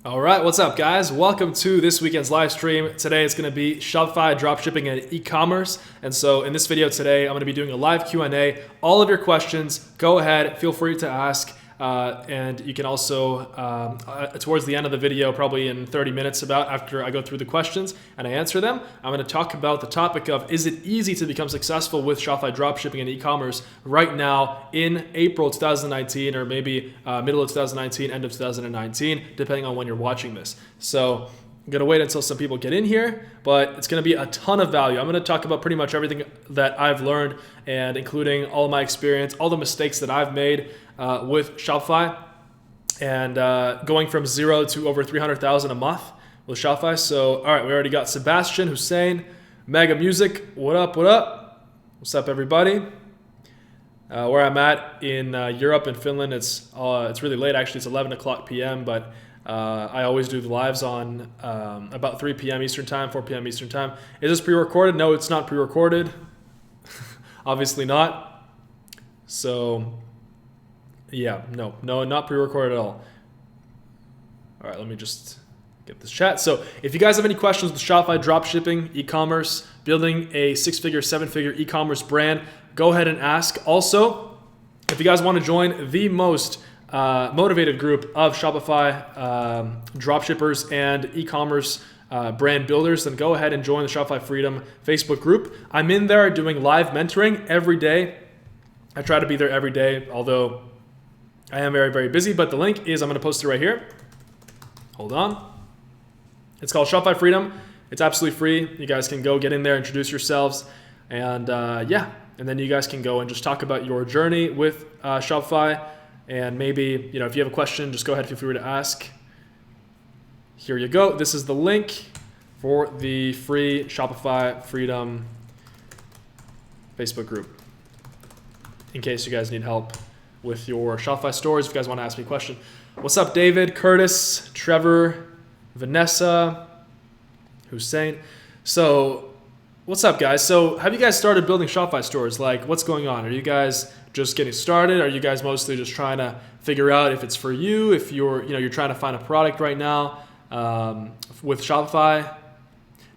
All right, what's up, guys? Welcome to this weekend's live stream. Today it's going to be Shopify Dropshipping and Ecommerce. And so in this video today, I'm going to be doing a live Q&A. All of your questions, go ahead, feel free to ask. And you can also, towards the end of the video, probably in 30 minutes after I go through the questions and I answer them, I'm going to talk about the topic of, is it easy to become successful with Shopify Dropshipping and e-commerce right now in April 2019, or maybe middle of 2019, end of 2019, depending on when you're watching this. So I'm going to wait until some people get in here, but it's going to be a ton of value. I'm going to talk about pretty much everything that I've learned, and including all of my experience, all the mistakes that I've made with Shopify, and going from 0 to over 300,000 a month with Shopify. So, all right, we already got Sebastian, Hussein, Mega Music. What up? What up? What's up, everybody? Where I'm at in Europe and Finland, it's really late. Actually, it's 11 o'clock p.m., but I always do the lives on about 3 p.m. Eastern time, 4 p.m. Eastern time. Is this pre-recorded? No, it's not pre-recorded. Obviously not. So yeah, no, not pre-recorded at all. All right, let me just get this chat. So if you guys have any questions with Shopify dropshipping, e-commerce, building a 6-figure, 7-figure e-commerce brand, go ahead and ask. Also, if you guys want to join the most motivated group of Shopify dropshippers and e-commerce brand builders, then go ahead and join the Shopify Freedom Facebook group. I'm in there doing live mentoring every day. I try to be there every day, although I am very, very busy, but the link is, I'm going to post it right here. Hold on. It's called Shopify Freedom. It's absolutely free. You guys can go get in there, introduce yourselves, and yeah, and then you guys can go and just talk about your journey with Shopify. And maybe, if you have a question, just go ahead, feel free to ask. Here you go. This is the link for the free Shopify Freedom Facebook group, in case you guys need help with your Shopify stores. If you guys want to ask me a question. What's up, David, Curtis, Trevor, Vanessa, Hussein? So what's up, guys? So have you guys started building Shopify stores? Like, what's going on? Are you guys just getting started? Are you guys mostly just trying to figure out if it's for you, if you're trying to find a product right now with Shopify?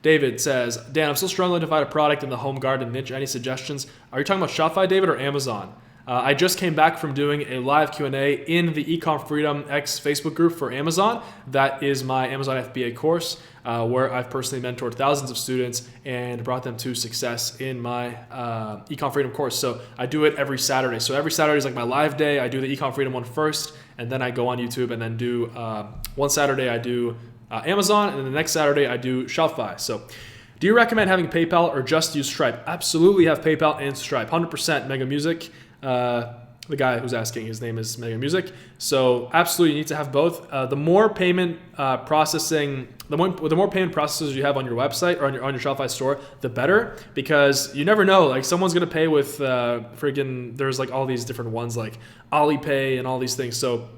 David says, Dan, I'm still struggling to find a product in the home garden niche. Any suggestions? Are you talking about Shopify, David, or Amazon? I just came back from doing a live Q&A in the eCom Freedom X Facebook group for Amazon. That is my Amazon FBA course, where I've personally mentored thousands of students and brought them to success in my eCom Freedom course. So I do it every Saturday. So every Saturday is like my live day. I do the eCom Freedom one first, and then I go on YouTube and then do one Saturday I do Amazon, and then the next Saturday I do Shopify. So do you recommend having PayPal or just use Stripe? Absolutely have PayPal and Stripe. 100% Mega Music. The guy who's asking, his name is Mega Music. So absolutely, you need to have both. The more payment processing, the more payment processors you have on your website or on your Shopify store, the better, because you never know. Like, someone's gonna pay with there's like all these different ones like Alipay and all these things. So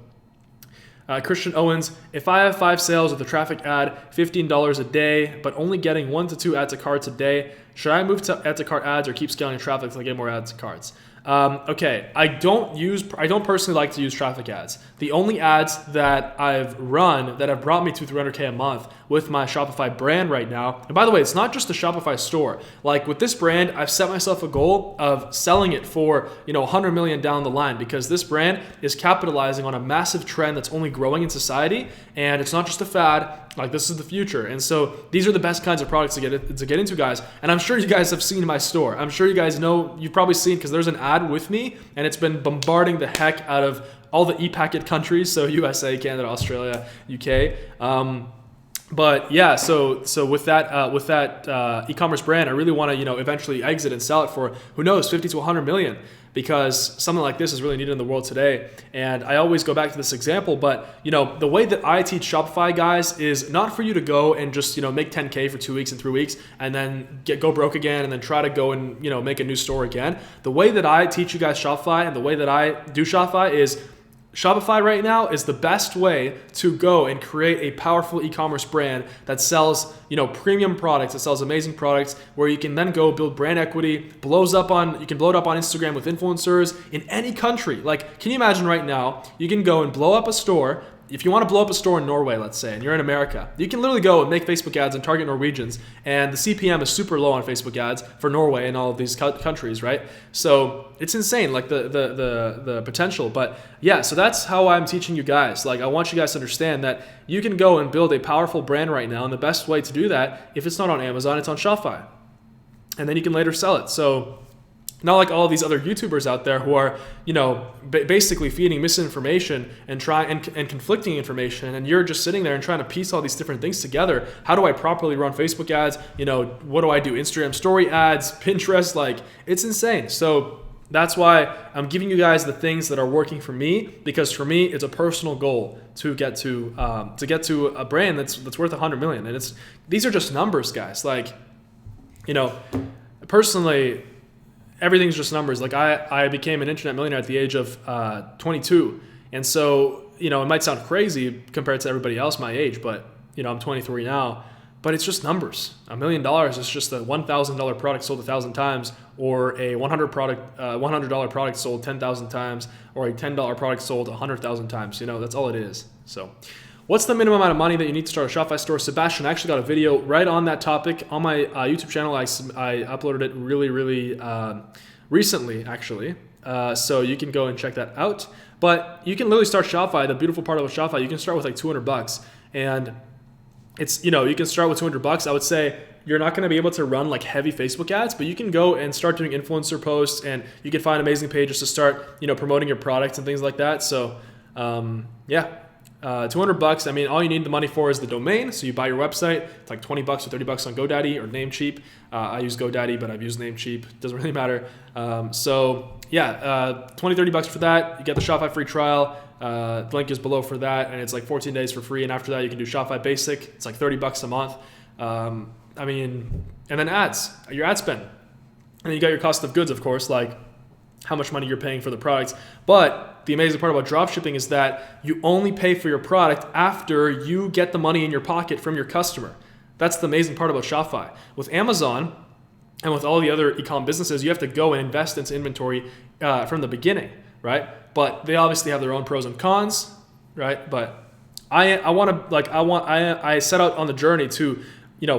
Christian Owens, if I have 5 sales with a traffic ad, $15 a day, but only getting 1 to 2 add to carts a day, should I move to add to cart ads or keep scaling traffic until I get more add to carts? Okay, I don't personally like to use traffic ads. The only ads that I've run that have brought me to 300K a month with my Shopify brand right now, and by the way, it's not just the Shopify store. Like, with this brand, I've set myself a goal of selling it for 100 million down the line, because this brand is capitalizing on a massive trend that's only growing in society, and it's not just a fad. Like, this is the future. And so these are the best kinds of products to get into, guys. And I'm sure you guys have seen my store. I'm sure you guys know, you've probably seen, because there's an ad with me, and it's been bombarding the heck out of all the e-packet countries. So USA, Canada, Australia, UK. But yeah, so with that e-commerce brand, I really want to eventually exit and sell it for, who knows, 50 to 100 million, because something like this is really needed in the world today. And I always go back to this example, but the way that I teach Shopify, guys, is not for you to go and just make 10K for 2 weeks and 3 weeks and then go broke again and then try to go and make a new store again. The way that I teach you guys Shopify and the way that I do Shopify is, Shopify right now is the best way to go and create a powerful e-commerce brand that sells, premium products, that sells amazing products, where you can then go build brand equity, you can blow it up on Instagram with influencers in any country. Like, can you imagine right now, you can go and blow up a store if you want to blow up a store in Norway, let's say, and you're in America, you can literally go and make Facebook ads and target Norwegians, and the CPM is super low on Facebook ads for Norway and all of these countries, right? So it's insane, like the potential. But yeah, so that's how I'm teaching you guys. Like, I want you guys to understand that you can go and build a powerful brand right now, and the best way to do that, if it's not on Amazon, it's on Shopify, and then you can later sell it. So not like all of these other YouTubers out there who are, basically feeding misinformation and conflicting information, and you're just sitting there and trying to piece all these different things together. How do I properly run Facebook ads? What do I do? Instagram story ads, Pinterest, like, it's insane. So that's why I'm giving you guys the things that are working for me, because for me, it's a personal goal to get to a brand that's worth 100 million. And these are just numbers, guys. Like, personally, everything's just numbers. Like, I became an internet millionaire at the age of 22. And so, it might sound crazy compared to everybody else my age, but, I'm 23 now. But it's just numbers. $1 million is just a $1,000 product sold 1,000 times, or a $100 product sold 10,000 times, or a $10 product sold 100,000 times. That's all it is. So what's the minimum amount of money that you need to start a Shopify store? Sebastian, I actually got a video right on that topic on my YouTube channel. I uploaded it really, really recently, actually. So you can go and check that out. But you can literally start Shopify. The beautiful part about Shopify, you can start with like $200. And it's, you can start with $200. I would say you're not going to be able to run like heavy Facebook ads, but you can go and start doing influencer posts, and you can find amazing pages to start, promoting your products and things like that. So, yeah. $200. I mean, all you need the money for is the domain. So you buy your website. It's like $20 or $30 on GoDaddy or Namecheap. I use GoDaddy, but I've used Namecheap. Doesn't really matter. So yeah, $20, $30 for that. You get the Shopify free trial. The link is below for that, and it's like 14 days for free. And after that, you can do Shopify Basic. It's like $30 a month. And then ads, your ad spend. And then you got your cost of goods, of course, like how much money you're paying for the products. But the amazing part about dropshipping is that you only pay for your product after you get the money in your pocket from your customer. That's the amazing part about Shopify. With Amazon and with all the other e-com businesses, you have to go and invest into inventory from the beginning, right? But they obviously have their own pros and cons, right? But I set out on the journey to,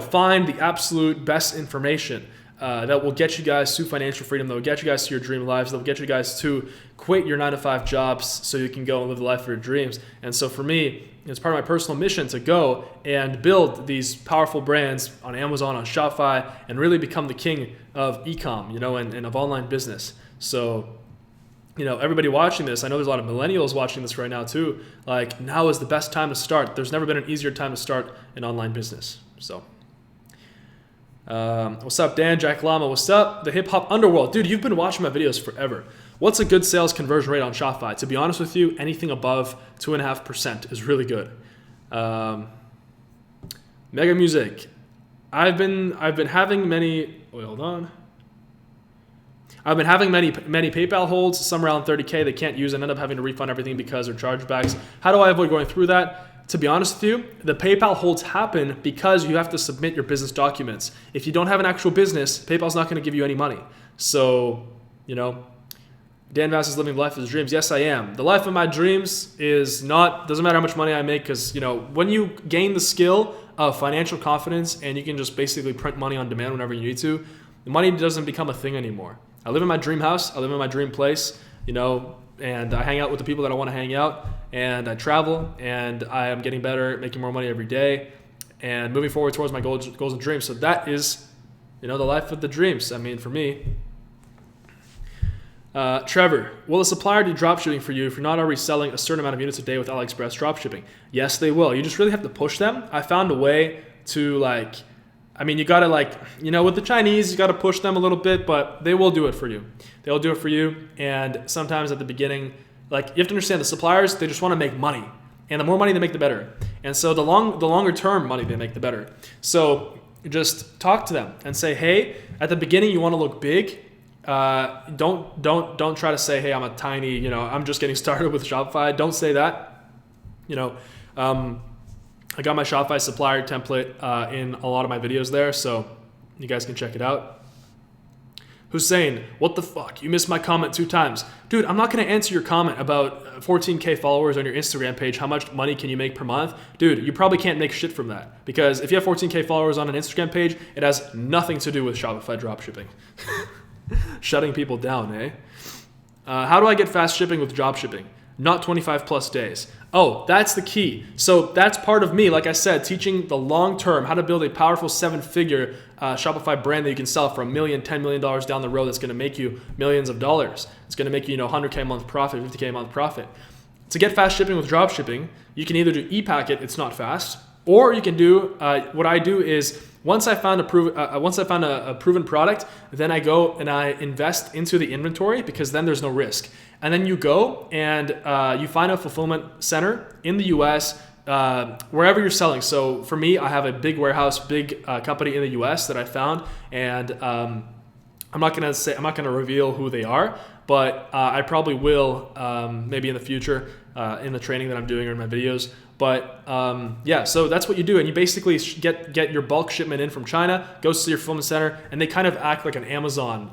find the absolute best information that will get you guys to financial freedom, that will get you guys to your dream lives, that will get you guys to quit your 9-to-5 jobs so you can go and live the life of your dreams. And so for me, it's part of my personal mission to go and build these powerful brands on Amazon, on Shopify, and really become the king of eCom, and of online business. So, everybody watching this, I know there's a lot of millennials watching this right now too. Like, now is the best time to start. There's never been an easier time to start an online business. So, what's up, Dan? Jack Lama, what's up? The hip hop underworld. Dude, you've been watching my videos forever. What's a good sales conversion rate on Shopify? To be honest with you, anything above 2.5% is really good. Mega Music. I've been having many, I've been having many PayPal holds, some around 30K they can't use and end up having to refund everything because of chargebacks. How do I avoid going through that? To be honest with you, the PayPal holds happen because you have to submit your business documents. If you don't have an actual business, PayPal's not going to give you any money. So, Dan Vass is living the life of his dreams. Yes, I am. The life of my dreams doesn't matter how much money I make, because, when you gain the skill of financial confidence and you can just basically print money on demand whenever you need to, the money doesn't become a thing anymore. I live in my dream house. I live in my dream place, and I hang out with the people that I want to hang out, and I travel, and I am getting better, making more money every day, and moving forward towards my goals and dreams. So that is, the life of the dreams. I mean, for me. Trevor, will a supplier do dropshipping for you if you're not already selling a certain amount of units a day with AliExpress dropshipping? Yes, they will. You just really have to push them. I found a way to you gotta with the Chinese, you gotta push them a little bit, but they will do it for you. They'll do it for you. And sometimes at the beginning, you have to understand the suppliers, they just want to make money. And the more money they make, the better. And so the longer term money they make, the better. So just talk to them and say, hey, at the beginning, you want to look big. Don't try to say, hey, I'm a tiny, I'm just getting started with Shopify. Don't say that. I got my Shopify supplier template in a lot of my videos there, so you guys can check it out. Hussein, what the fuck? You missed my comment 2 times. Dude, I'm not going to answer your comment about 14K followers on your Instagram page. How much money can you make per month? Dude, you probably can't make shit from that. Because if you have 14K followers on an Instagram page, it has nothing to do with Shopify dropshipping. Shutting people down, eh? How do I get fast shipping with dropshipping? Not 25 plus days. Oh, that's the key. So that's part of me, like I said, teaching the long term, how to build a powerful 7-figure Shopify brand that you can sell for $1 million, $10 million down the road. That's going to make you millions of dollars. It's going to make you, 100K a month profit, 50K a month profit. To get fast shipping with drop shipping, you can either do ePacket, it's not fast, or you can do what I do is once I found a proven product, then I go and I invest into the inventory because then there's no risk. And then you go and you find a fulfillment center in the US, wherever you're selling. So for me, I have a big warehouse, big company in the US that I found, and I'm not gonna reveal who they are, but I probably will maybe in the future in the training that I'm doing or in my videos. But yeah, so that's what you do, and you basically get your bulk shipment in from China, goes to your fulfillment center, and they kind of act like an Amazon,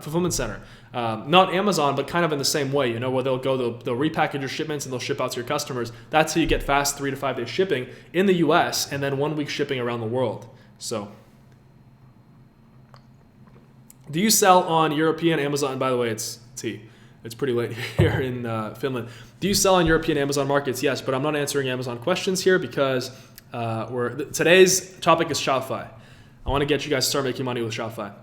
fulfillment center. Not Amazon, but kind of in the same way, where they'll repackage your shipments and they'll ship out to your customers. That's how you get fast 3 to 5 day shipping in the US, and then 1 week shipping around the world. So, do you sell on European Amazon? By the way, it's tea. It's pretty late here in Finland. Do you sell on European Amazon markets? Yes, but I'm not answering Amazon questions here because today's topic is Shopify. I want to get you guys to start making money with Shopify.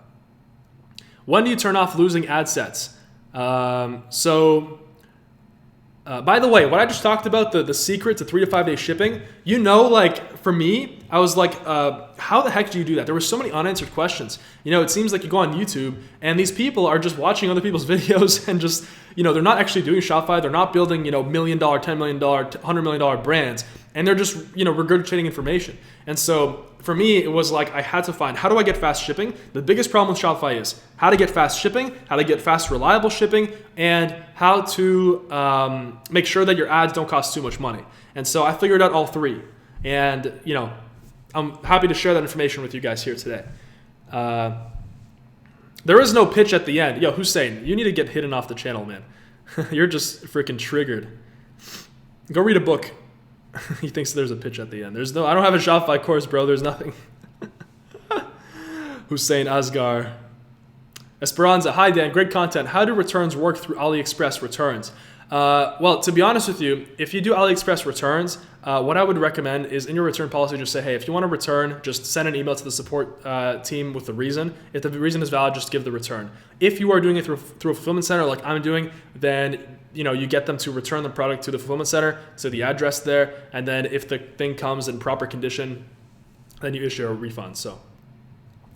When do you turn off losing ad sets? By the way, what I just talked about, the secret to 3 to 5 day shipping, for me, I was like, how the heck do you do that? There were so many unanswered questions. It seems like you go on YouTube and these people are just watching other people's videos and just, they're not actually doing Shopify. They're not building, $1 million, $10 million, $100 million brands. And they're just, regurgitating information. And so for me, it was like I had to find, how do I get fast shipping? The biggest problem with Shopify is how to get fast shipping, how to get fast, reliable shipping, and how to make sure that your ads don't cost too much money. And so I figured out all 3. And, I'm happy to share that information with you guys here today. There is no pitch at the end. Yo, Hussein, you need to get hidden off the channel, man. You're just freaking triggered. Go read a book. He thinks there's a pitch at the end. I don't have a Shopify course, bro. There's nothing. Hussein Asgar. Esperanza. Hi, Dan. Great content. How do returns work through AliExpress returns? Well, to be honest with you, if you do AliExpress returns, what I would recommend is in your return policy, just say, hey, if you want to return, just send an email to the support team with the reason. If the reason is valid, just give the return. If you are doing it through a fulfillment center like I'm doing, then you get them to return the product to the fulfillment center, to the address there, and then if the thing comes in proper condition, then you issue a refund. So,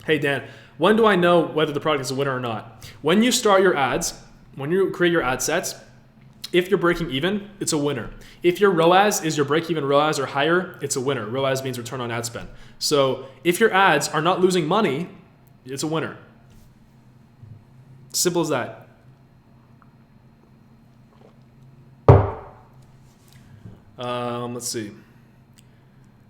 hey Dan, when do I know whether the product is a winner or not? When you start your ads, when you create your ad sets, if you're breaking even, it's a winner. If your ROAS is your break-even ROAS or higher, it's a winner. ROAS means return on ad spend. So if your ads are not losing money, it's a winner. Simple as that. Let's see.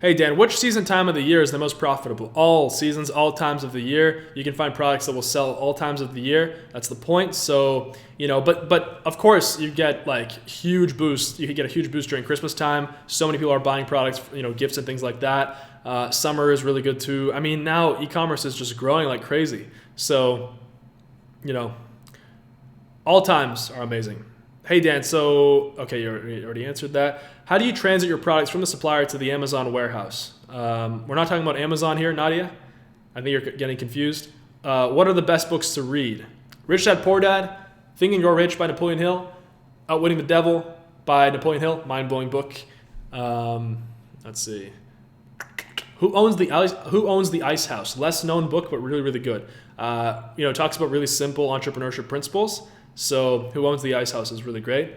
Hey Dan, which season time of the year is the most profitable? All seasons, all times of the year. You can find products that will sell all times of the year. That's the point. So, but of course you get huge boosts. You can get a huge boost during Christmas time. So many people are buying products, gifts and things like that. Summer is really good too. I mean, now e-commerce is just growing like crazy. So, all times are amazing. Hey Dan, so, okay, you already answered that. How do you transit your products from the supplier to the Amazon warehouse? We're not talking about Amazon here, Nadia. I think you're getting confused. What are the best books to read? Rich Dad, Poor Dad, Think and Grow Rich by Napoleon Hill, Outwitting the Devil by Napoleon Hill, mind-blowing book. Let's see. Who owns the Ice House? Less known book, but really, really good. It talks about really simple entrepreneurship principles. So Who Owns the Ice House is really great.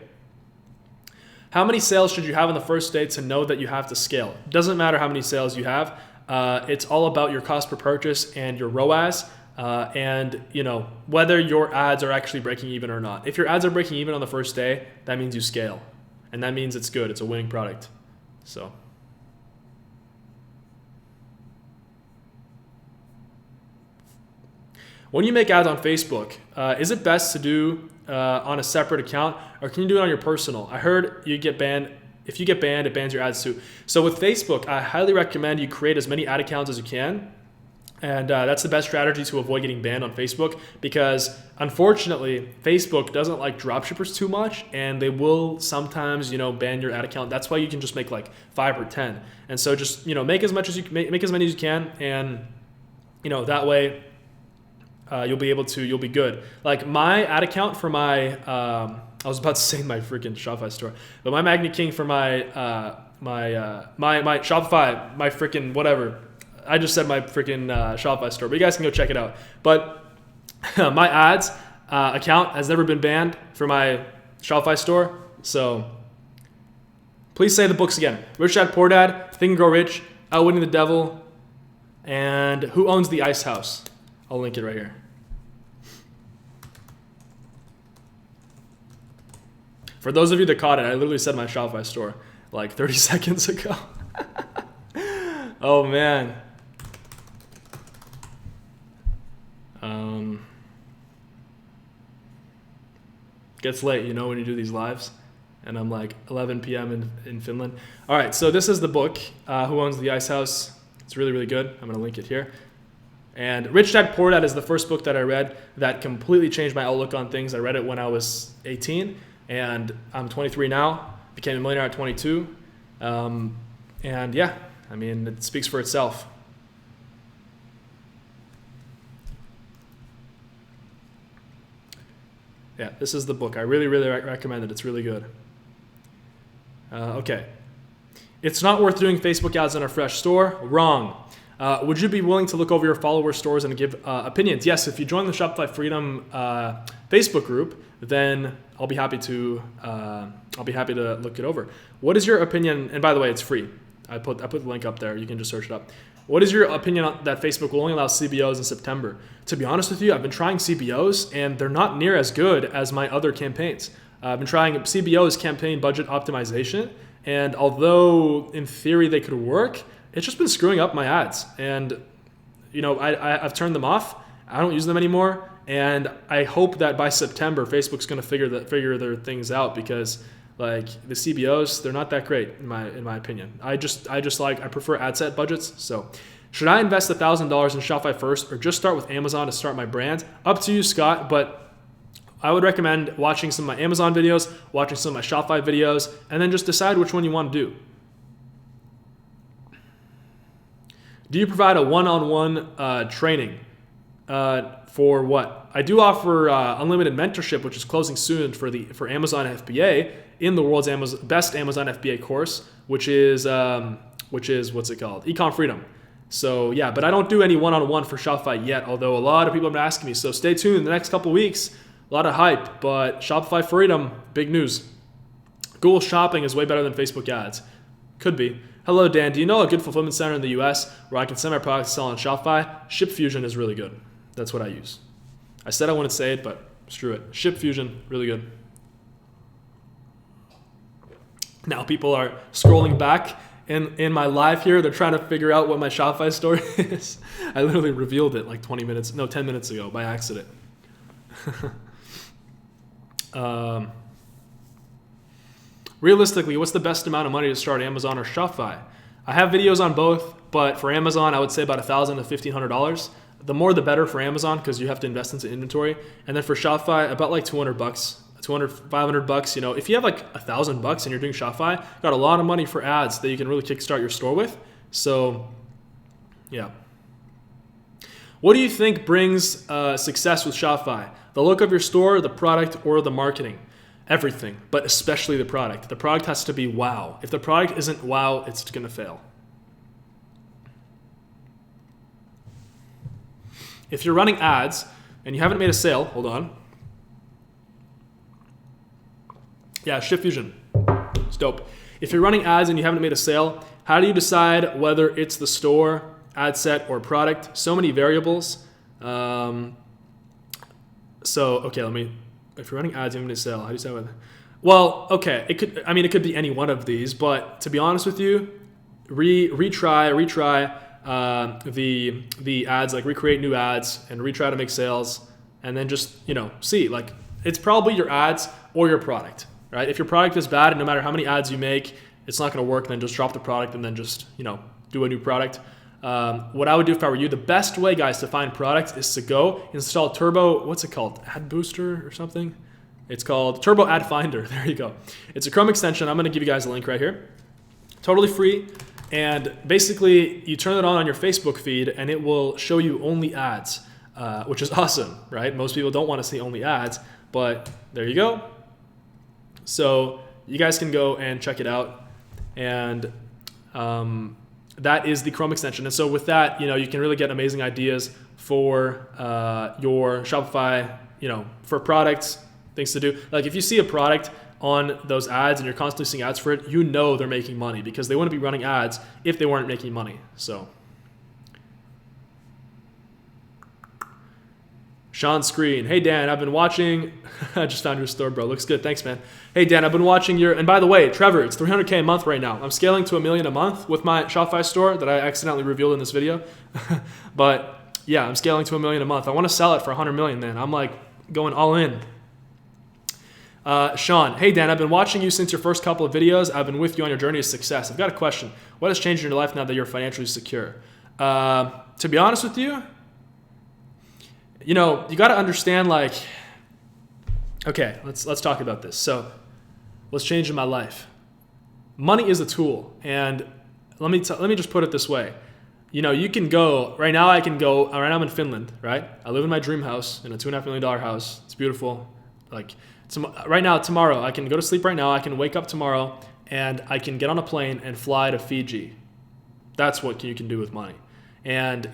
How many sales should you have on the first day to know that you have to scale? Doesn't matter how many sales you have. It's all about your cost per purchase and your ROAS, and whether your ads are actually breaking even or not. If your ads are breaking even on the first day, that means you scale, and that means it's good. It's a winning product. So. when you make ads on Facebook, is it best to do on a separate account, or can you do it on your personal? I heard you get banned. If you get banned, it bans your ads too. So with Facebook, I highly recommend you create as many ad accounts as you can. And that's the best strategy to avoid getting banned on Facebook, because unfortunately, Facebook doesn't like dropshippers too much, and they will sometimes, ban your ad account. That's why you can just make like 5 or 10. And so just, make as much as you make as many as you can, and that way you'll be good. Like my ad account for my I was about to say my freaking Shopify store, but my Magnet King for my my Shopify, my freaking whatever. I just said my freaking Shopify store, but you guys can go check it out. But my ads account has never been banned for my Shopify store. So please say the books again. Rich Dad, Poor Dad, Think and Grow Rich, Outwitting the Devil, and Who Owns the Ice House? I'll link it right here. For those of you that caught it, I literally said my Shopify store like 30 seconds ago. Oh man. Gets late, when you do these lives, and I'm like 11 p.m. in Finland. All right, so this is the book, Who Owns the Ice House? It's really, really good. I'm gonna link it here. And Rich Dad, Poor Dad is the first book that I read that completely changed my outlook on things. I read it when I was 18, and I'm 23 now, became a millionaire at 22. And yeah, it speaks for itself. Yeah, this is the book. I really, really recommend it. It's really good. Okay. It's not worth doing Facebook ads on a fresh store. Wrong. Would you be willing to look over your follower stores and give opinions? Yes, if you join the Shopify Freedom Facebook group, then I'll be happy to look it over. What is your opinion? And by the way, it's free. I put the link up there. You can just search it up. What is your opinion on that Facebook will only allow CBOs in September? To be honest with you, I've been trying CBOs, and they're not near as good as my other campaigns. I've been trying CBOs, campaign budget optimization, and although in theory they could work, it's just been screwing up my ads. And I've turned them off. I don't use them anymore, and I hope that by September Facebook's going to figure their things out, because like the CBOs, they're not that great in my opinion. I prefer ad set budgets. So should I invest $1,000 in Shopify first, or just start with Amazon to start my brand? Up to you, Scott, but I would recommend watching some of my Amazon videos, watching some of my Shopify videos, and then just decide which one you want to do. Do you provide a one-on-one training? For what? I do offer unlimited mentorship, which is closing soon for Amazon FBA in the world's best Amazon FBA course, which is what's it called? eCom Freedom. So yeah, but I don't do any one-on-one for Shopify yet, although a lot of people have been asking me. So stay tuned in the next couple weeks. A lot of hype, but Shopify Freedom, big news. Google Shopping is way better than Facebook ads. Could be. Hello, Dan. Do you know a good fulfillment center in the US where I can send my products to sell on Shopify? ShipFusion is really good. That's what I use. I said I wouldn't say it, but screw it. ShipFusion, really good. Now people are scrolling back in my live here. They're trying to figure out what my Shopify store is. I literally revealed it like 10 minutes ago by accident. Realistically, what's the best amount of money to start Amazon or Shopify? I have videos on both, but for Amazon, I would say about $1,000 to $1,500. The more the better for Amazon, because you have to invest into inventory. And then for Shopify, about like $200, $500. If you have like $1,000 and you're doing Shopify, you got a lot of money for ads that you can really kickstart your store with. So, yeah. What do you think brings success with Shopify? The look of your store, the product, or the marketing? Everything, but especially the product. The product has to be wow. If the product isn't wow, it's going to fail. If you're running ads and you haven't made a sale, hold on. Yeah, ShipFusion. It's dope. If you're running ads and you haven't made a sale, how do you decide whether it's the store, ad set, or product? So many variables. If you're running ads, you haven't made a sale, how do you decide whether? Well, okay, it could be any one of these, but to be honest with you, retry. the ads, like recreate new ads and retry to make sales, and then just, see, like, it's probably your ads or your product, right? If your product is bad and no matter how many ads you make, it's not going to work, then just drop the product and then just, do a new product. What I would do if I were you, the best way, guys, to find products is to go install Turbo, what's it called? Ad Booster or something? It's called Turbo Ad Finder. There you go. It's a Chrome extension. I'm going to give you guys a link right here. Totally free. And basically, you turn it on your Facebook feed, and it will show you only ads, which is awesome, right? Most people don't want to see only ads, but there you go. So you guys can go and check it out. And that is the Chrome extension. And so with that, you can really get amazing ideas for your Shopify, for products, things to do. Like if you see a product on those ads and you're constantly seeing ads for it, they're making money, because they wouldn't be running ads if they weren't making money. So Sean Screen, hey Dan, I've been watching, I just found your store, bro. Looks good. Thanks, man. Hey Dan, I've been watching and by the way, Trevor, it's $300K a month right now. I'm scaling to $1 million a month with my Shopify store that I accidentally revealed in this video. But yeah, I'm scaling to $1 million a month. I want to sell it for $100 million then. I'm like going all in. Sean, hey Dan, I've been watching you since your first couple of videos. I've been with you on your journey to success. I've got a question. What has changed in your life now that you're financially secure? To be honest with you, you got to understand, like, okay, let's talk about this. So what's changed in my life? Money is a tool. And let me just put it this way. You can go, right now I'm in Finland, right? I live in my dream house in a $2.5 million house. It's beautiful. Like right now, tomorrow, I can go to sleep right now. I can wake up tomorrow and I can get on a plane and fly to Fiji. That's what you can do with money. And,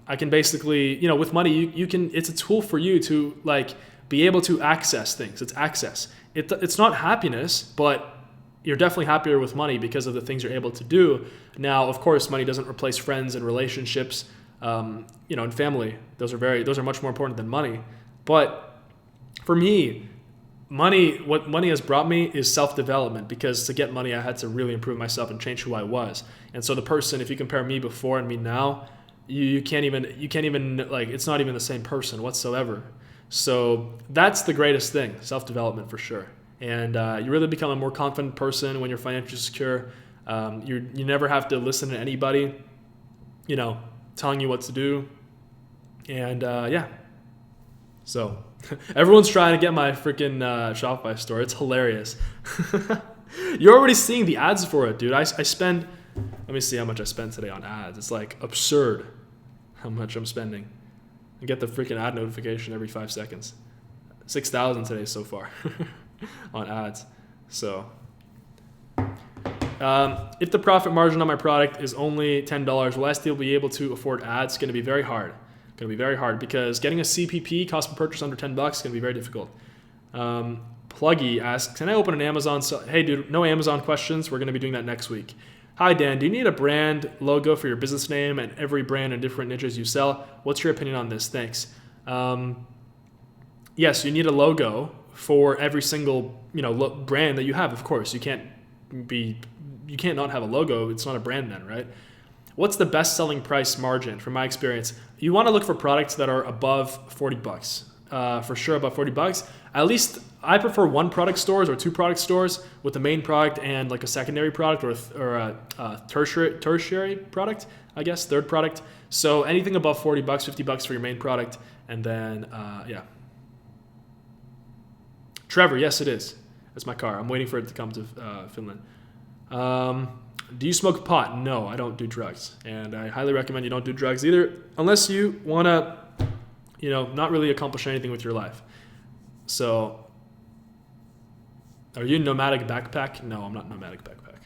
I can basically, with money, you can, it's a tool for you to like be able to access things. It's access. It's not happiness, but you're definitely happier with money because of the things you're able to do. Now, of course, money doesn't replace friends and relationships, and family. Those are much more important than money. But for me, what money has brought me is self-development, because to get money, I had to really improve myself and change who I was. And so the person, if you compare me before and me now, you can't even like, it's not even the same person whatsoever. So that's the greatest thing, self-development for sure. And you really become a more confident person when you're financially secure. You never have to listen to anybody, telling you what to do. And yeah. So everyone's trying to get my freaking Shopify store. It's hilarious. You're already seeing the ads for it, dude. I spend, let me see how much I spent today on ads. It's like absurd how much I'm spending. I get the freaking ad notification every 5 seconds. 6,000 today so far on ads. So if the profit margin on my product is only $10, will I still be able to afford ads? It's going to be very hard. Because getting a CPP, cost per purchase, under $10 is going to be very difficult. Pluggy asks, can I open an Amazon? Hey dude, no Amazon questions. We're going to be doing that next week. Hi Dan, do you need a brand logo for your business name and every brand and different niches you sell? What's your opinion on this? Thanks. Yes, you need a logo for every single brand that you have. Of course, you can't not have a logo. It's not a brand then, right? What's the best selling price margin? From my experience, you want to look for products that are above $40. For sure, above $40. At least I prefer one product stores or two product stores with the main product and like a secondary product or a tertiary product, I guess, third product. So anything above $40, $50 for your main product. And then, yeah. Trevor, yes, it is. That's my car. I'm waiting for it to come to Finland. Do you smoke pot? No, I don't do drugs. And I highly recommend you don't do drugs either, unless you want to, not really accomplish anything with your life. So, are you nomadic backpack? No, I'm not nomadic backpack.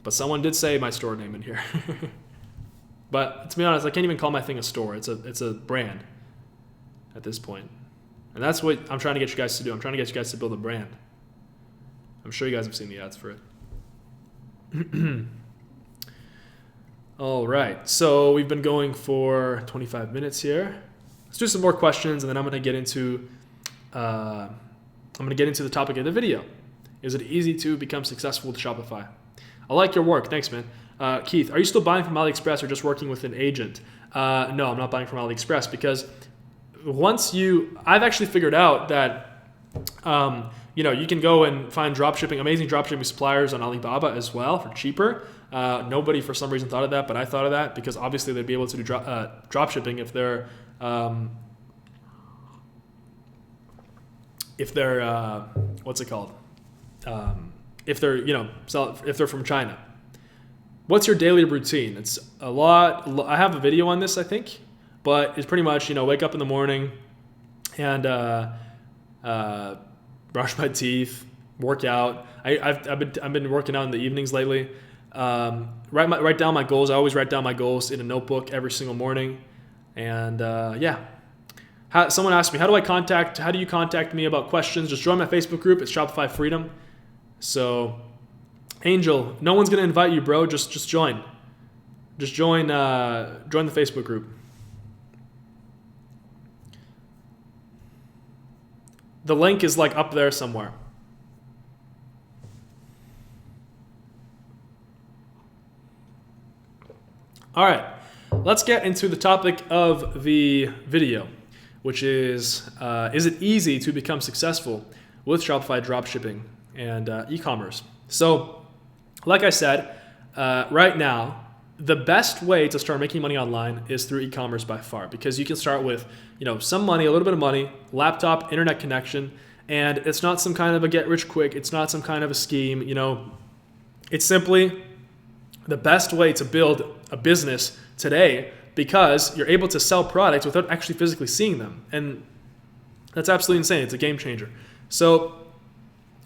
But someone did say my store name in here. But to be honest, I can't even call my thing a store. It's a brand at this point. And that's what I'm trying to get you guys to do. I'm trying to get you guys to build a brand. I'm sure you guys have seen the ads for it. All right, so we've been going for 25 minutes here. Let's do some more questions, and then I'm going to get into the topic of the video. Is it easy to become successful with Shopify? I like your work. Thanks, man. Keith, are you still buying from AliExpress or just working with an agent? No, I'm not buying from AliExpress because I've actually figured out that, you can go and find amazing dropshipping suppliers on Alibaba as well for cheaper. Nobody for some reason thought of that, but I thought of that because obviously they'd be able to do dropshipping if they're what's it called? If they're from China. What's your daily routine? It's a lot. I have a video on this, I think, but it's pretty much, wake up in the morning and brush my teeth, work out. I've been working out in the evenings lately. Write down my goals. I always write down my goals in a notebook every single morning. And someone asked me, how do you contact me about questions? Just join my Facebook group. It's Shopify Freedom. So, Angel, no one's gonna invite you, bro. Just join. Just join the Facebook group. The link is like up there somewhere. All right, let's get into the topic of the video, which is it easy to become successful with Shopify dropshipping and e-commerce? So, like I said, right now, the best way to start making money online is through e-commerce by far, because you can start with, some money, a little bit of money, laptop, internet connection, and it's not some kind of a get rich quick. It's not some kind of a scheme. It's simply the best way to build a business today, because you're able to sell products without actually physically seeing them. And that's absolutely insane. It's a game changer. So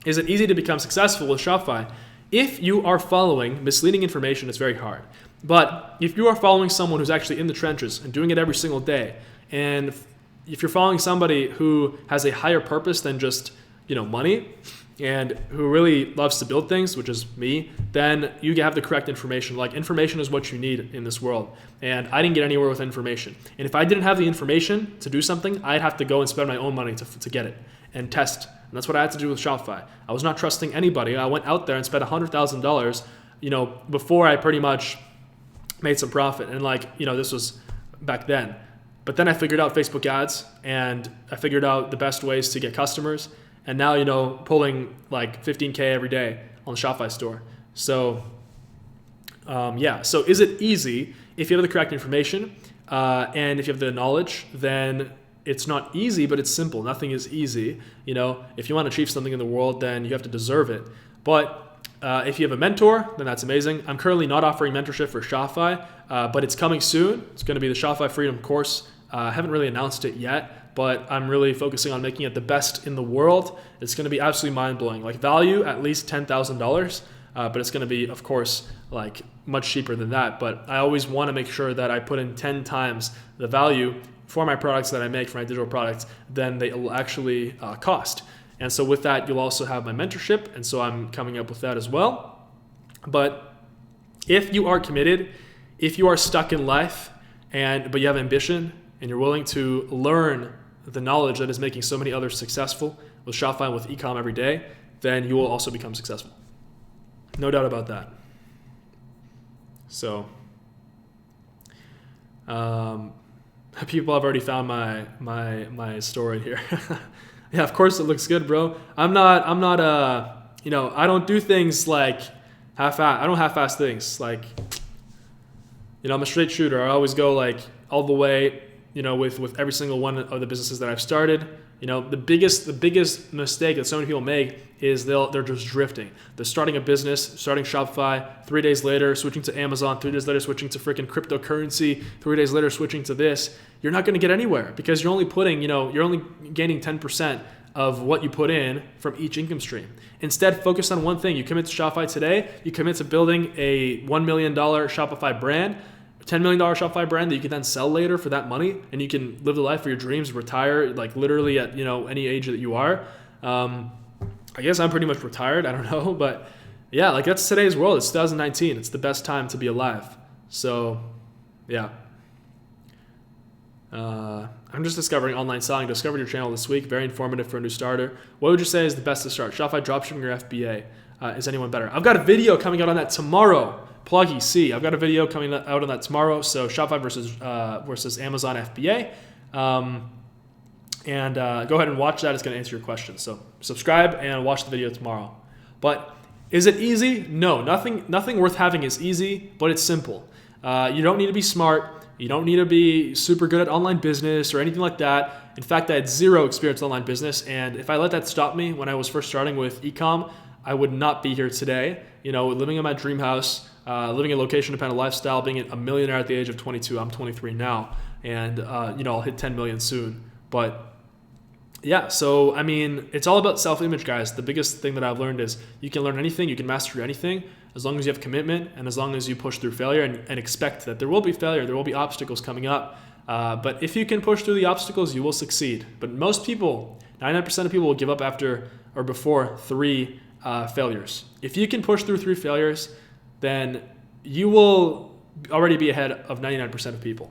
is it easy to become successful with Shopify? If you are following misleading information, it's very hard. But if you are following someone who's actually in the trenches and doing it every single day, and if you're following somebody who has a higher purpose than just, money, and who really loves to build things, which is me, then you have the correct information. Like, information is what you need in this world. And I didn't get anywhere with information. And if I didn't have the information to do something, I'd have to go and spend my own money to get it and test. And that's what I had to do with Shopify. I was not trusting anybody. I went out there and spent $100,000, before I pretty much made some profit. And this was back then. But then I figured out Facebook ads, and I figured out the best ways to get customers. And now, pulling like 15K every day on the Shopify store. So, So is it easy? If you have the correct information and if you have the knowledge, then it's not easy, but it's simple. Nothing is easy. If you want to achieve something in the world, then you have to deserve it. But if you have a mentor, then that's amazing. I'm currently not offering mentorship for Shopify, but it's coming soon. It's going to be the Shopify Freedom course. I haven't really announced it yet, but I'm really focusing on making it the best in the world. It's going to be absolutely mind-blowing. Like, value at least $10,000, but it's going to be, of course, like much cheaper than that. But I always want to make sure that I put in 10 times the value for my products that I make, for my digital products, than they will actually cost. And so with that, you'll also have my mentorship, and so I'm coming up with that as well. But if you are committed, if you are stuck in life, but you have ambition, and you're willing to learn the knowledge that is making so many others successful with Shopify and with eCom every day, then you will also become successful. No doubt about that. So, people have already found my story here. Yeah, of course it looks good, bro. I don't do things like I don't half-ass things. Like, I'm a straight shooter. I always go like all the way, with every single one of the businesses that I've started. The biggest mistake that so many people make is they're just drifting. They're starting a business, starting Shopify, 3 days later switching to Amazon, 3 days later switching to freaking cryptocurrency, 3 days later switching to this. You're not going to get anywhere, because you're only gaining 10% of what you put in from each income stream. Instead, focus on one thing. You commit to Shopify today, you commit to building a $1 million Shopify brand, $10 million Shopify brand that you can then sell later for that money, and you can live the life of your dreams, retire like literally at any age that you are. I guess I'm pretty much retired. I don't know, but yeah, like that's today's world. It's 2019. It's the best time to be alive. So, yeah. I'm just discovering online selling. Discovered your channel this week. Very informative for a new starter. What would you say is the best to start? Shopify dropshipping or FBA? is anyone better? I've got a video coming out on that tomorrow. Pluggy C. I've got a video coming out on that tomorrow. So Shopify versus Amazon FBA. And go ahead and watch that. It's going to answer your question. So subscribe and watch the video tomorrow. But is it easy? No, nothing worth having is easy, but it's simple. You don't need to be smart. You don't need to be super good at online business or anything like that. In fact, I had zero experience in online business. And if I let that stop me when I was first starting with eCom, I would not be here today. Living in my dream house, living a location-dependent lifestyle, being a millionaire at the age of 22. I'm 23 now. And, I'll hit 10 million soon. But yeah, so I mean, it's all about self-image, guys. The biggest thing that I've learned is you can learn anything, you can master anything, as long as you have commitment and as long as you push through failure and expect that there will be failure, there will be obstacles coming up. But if you can push through the obstacles, you will succeed. But most people, 99% of people will give up after or before 3 failures. If you can push through 3 failures, then you will already be ahead of 99% of people.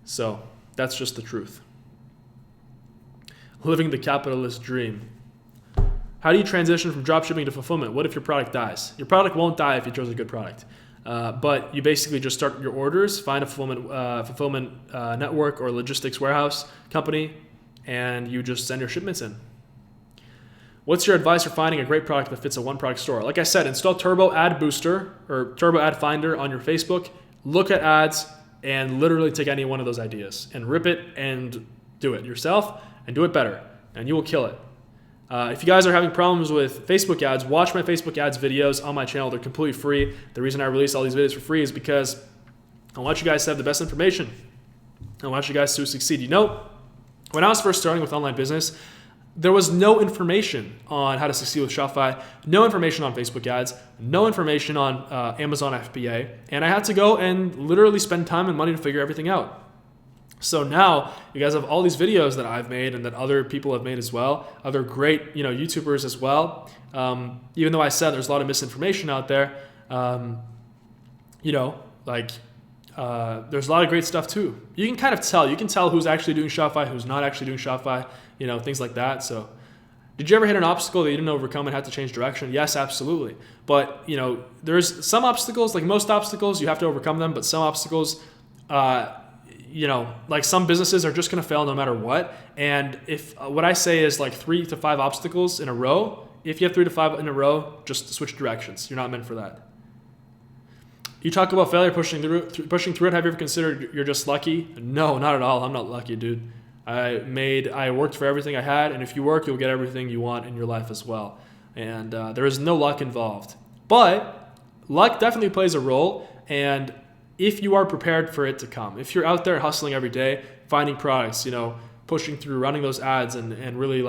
So that's just the truth. Living the capitalist dream. How do you transition from dropshipping to fulfillment? What if your product dies? Your product won't die if you chose a good product. But you basically just start your orders, find a fulfillment network or logistics warehouse company, and you just send your shipments in. What's your advice for finding a great product that fits a one-product store? Like I said, install Turbo Ad Booster or Turbo Ad Finder on your Facebook. Look at ads and literally take any one of those ideas and rip it and do it yourself. And do it better, and you will kill it. If you guys are having problems with Facebook ads, watch my Facebook ads videos on my channel. They're completely free. The reason I release all these videos for free is because I want you guys to have the best information. I want you guys to succeed. When I was first starting with online business, there was no information on how to succeed with Shopify, no information on Facebook ads, no information on Amazon FBA, and I had to go and literally spend time and money to figure everything out. So now you guys have all these videos that I've made and that other people have made as well, other great YouTubers as well. Even though I said there's a lot of misinformation out there, there's a lot of great stuff too. You can kind of tell. You can tell who's actually doing Shopify, who's not actually doing Shopify, things like that. So did you ever hit an obstacle that you didn't overcome and had to change direction? Yes, absolutely. But, there's some obstacles, like most obstacles, you have to overcome them, but some obstacles, like some businesses are just going to fail no matter what. And if what I say is like 3 to 5 obstacles in a row, if you have 3 to 5 in a row, just switch directions. You're not meant for that. You talk about failure, pushing through it. Have you ever considered you're just lucky? No, not at all. I'm not lucky, dude. I worked for everything I had. And if you work, you'll get everything you want in your life as well. And there is no luck involved. But luck definitely plays a role. And if you are prepared for it to come, if you're out there hustling every day, finding products, pushing through, running those ads and really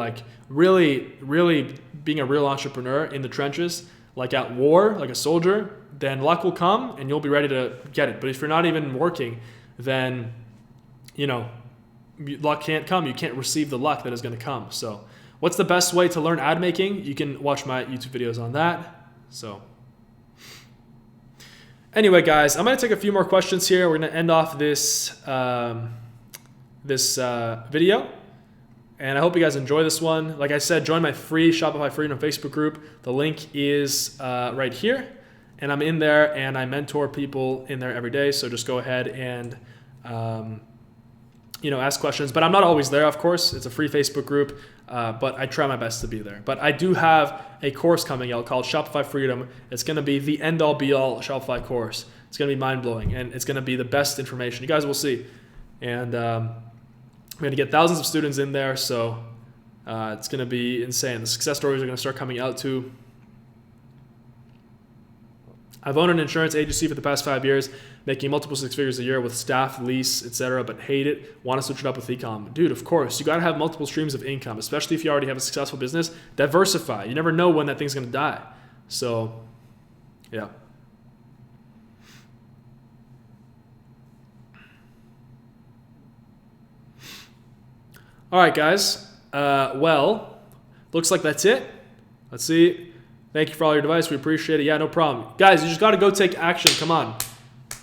being a real entrepreneur in the trenches, like at war, like a soldier, then luck will come and you'll be ready to get it. But if you're not even working, then, luck can't come. You can't receive the luck that is going to come. So what's the best way to learn ad making? You can watch my YouTube videos on that. So anyway, guys, I'm going to take a few more questions here. We're going to end off this video. And I hope you guys enjoy this one. Like I said, join my free Shopify Freedom Facebook group. The link is right here. And I'm in there and I mentor people in there every day. So just go ahead and ask questions. But I'm not always there, of course. It's a free Facebook group. But I try my best to be there. But I do have a course coming out called Shopify Freedom. It's going to be the end-all, be-all Shopify course. It's going to be mind-blowing, and it's going to be the best information. You guys will see. And I'm going to get thousands of students in there, so it's going to be insane. The success stories are going to start coming out too. I've owned an insurance agency for the past 5 years, making multiple 6 figures a year with staff, lease, etc., but hate it. Want to switch it up with eCom. Dude, of course. You got to have multiple streams of income, especially if you already have a successful business. Diversify. You never know when that thing's going to die. So, yeah. All right, guys. Well, looks like that's it. Let's see. Thank you for all your advice. We appreciate it. Yeah, no problem. Guys, you just got to go take action. Come on.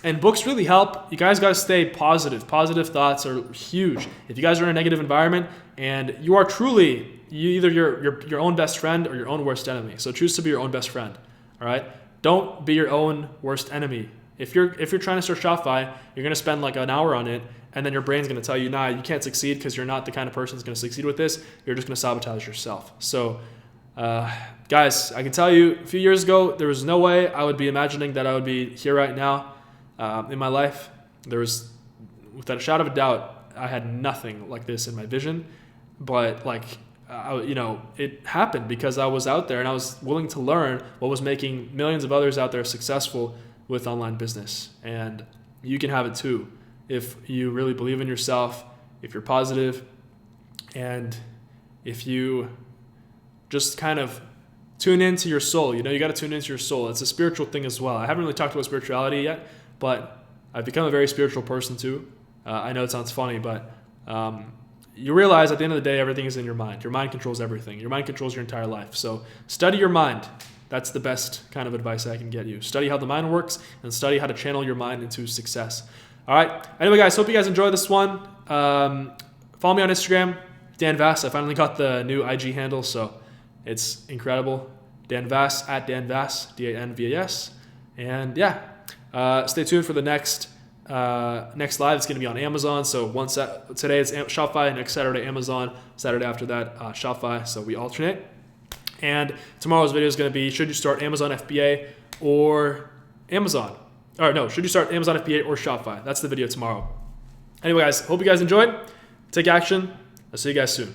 And books really help. You guys got to stay positive. Positive thoughts are huge. If you guys are in a negative environment and you are truly either your own best friend or your own worst enemy. So choose to be your own best friend. All right. Don't be your own worst enemy. If you're trying to start Shopify, you're going to spend like an hour on it, and then your brain's going to tell you, nah, you can't succeed because you're not the kind of person that's going to succeed with this. You're just going to sabotage yourself. So, guys, I can tell you, a few years ago, there was no way I would be imagining that I would be here right now in my life. There was, without a shadow of a doubt, I had nothing like this in my vision, but like, it happened because I was out there and I was willing to learn what was making millions of others out there successful with online business. And you can have it too if you really believe in yourself, if you're positive, and if you just kind of tune into your soul. You got to tune into your soul. It's a spiritual thing as well. I haven't really talked about spirituality yet, but I've become a very spiritual person too. I know it sounds funny, but you realize at the end of the day, everything is in your mind. Your mind controls everything. Your mind controls your entire life. So study your mind. That's the best kind of advice I can get you. Study how the mind works and study how to channel your mind into success. All right. Anyway, guys, hope you guys enjoyed this one. Follow me on Instagram, Dan Vass. I finally got the new IG handle, so it's incredible. Dan Vass, at Dan Vass, DANVAS. And yeah, stay tuned for the next live. It's going to be on Amazon. So today it's Shopify, next Saturday Amazon, Saturday after that Shopify. So we alternate. And tomorrow's video is going to be, should you start Amazon FBA or Amazon? Or no, should you start Amazon FBA or Shopify? That's the video tomorrow. Anyway, guys, hope you guys enjoyed. Take action. I'll see you guys soon.